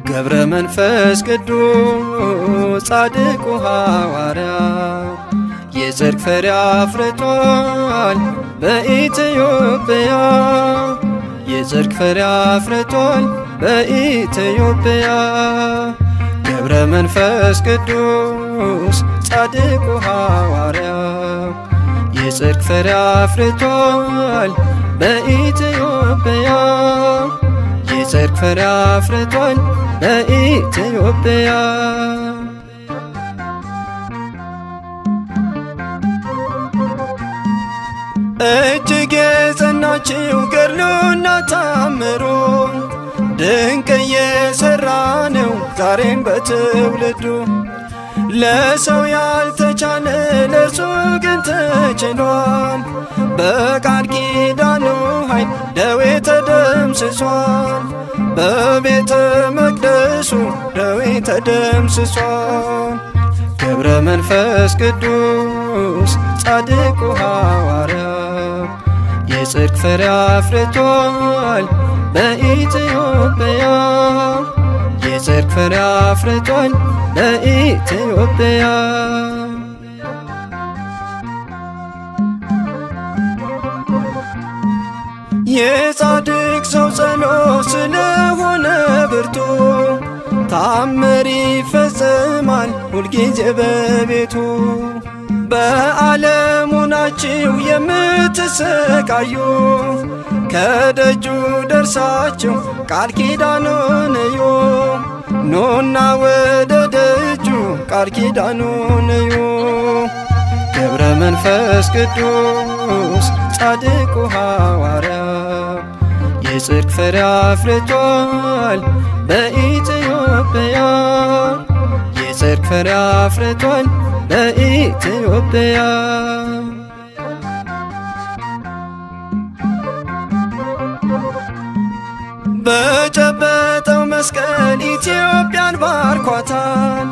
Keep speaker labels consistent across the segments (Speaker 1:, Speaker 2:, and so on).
Speaker 1: ገብረ መንፈስ ቅዱስ ጻድቁ ሐዋርያ የጽድቅ ፍሬ አፍርቷል በኢትዮጵያ። የጽድቅ ፍሬ አፍርቷል በኢትዮጵያ። ገብረ መንፈስ ቅዱስ ጻድቁ ሐዋርያ የጽድቅ ፍሬ አፍርቷል በኢትዮጵያ። የጽድቅ ፍሬ አፍርቷል በኢትዮጵያ። እጅግ የጸናችው ገድሉና ታምሩ ድንቅ እየሠራ ነው ዛሬም በትውልዱ። ለሰው ያልተቻለ ለእርሱ ግን ተችሏል። በቃል ኪዳኑ ኃይል ደዌ ተደምስሷል። በቤተ መቅደሱ ደዌ ተደምስሷል። ገብረ መንፈስ ቅዱስ ጻድቁ ሐዋርያ የጽድቅ ፍሬ አፍርቷል በኢትዮጵያ። የጽድቅ ፍሬ አፍርቷል በኢትዮጵያ። የጻድቅ ሰው ጸሎት ስለሆነ ብርቱ ታምር ይፈጸማል ሁልጊዜ በቤቱ። በዓለሙ ናችሁ የምትሰቃዩ ከደጁ ደርሳችሁ ቃል ኪዳኑን እዩ። ኑና ወደ ደጁ ቃል ኪዳኑን እዩ። ገብረ መንፈስ ቅዱስ ጻድቁ ሐዋርያ የጽድቅ ፍሬ አፍርቷል በኢትዮጵያ። የጽድቅ ፍሬ አፍርቷል በኢትዮጵያ። በጨበጠው መስቀል ኢትዮጵያን ባርኳታል።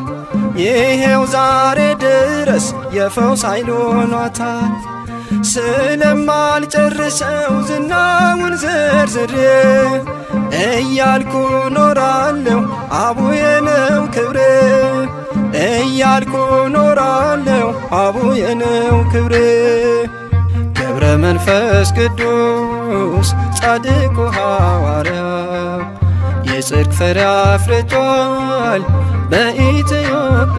Speaker 1: ይሄው ዛሬ ድረስ የፈውስ ኃይል ሆኗታል። ስለማልጨርሰው ዝናውን ዘርዝሬ እያልኩ ኖራለሁ አቡዬ ነው ክብሬ። እያልኩ ኖራለሁ አቡዬ ነው ክብሬ። ገብረ መንፈስ ቅዱስ ጻድቁ ሐዋርያ የጽድቅ ፍሬ አፍርቷል በኢትዮጵያ።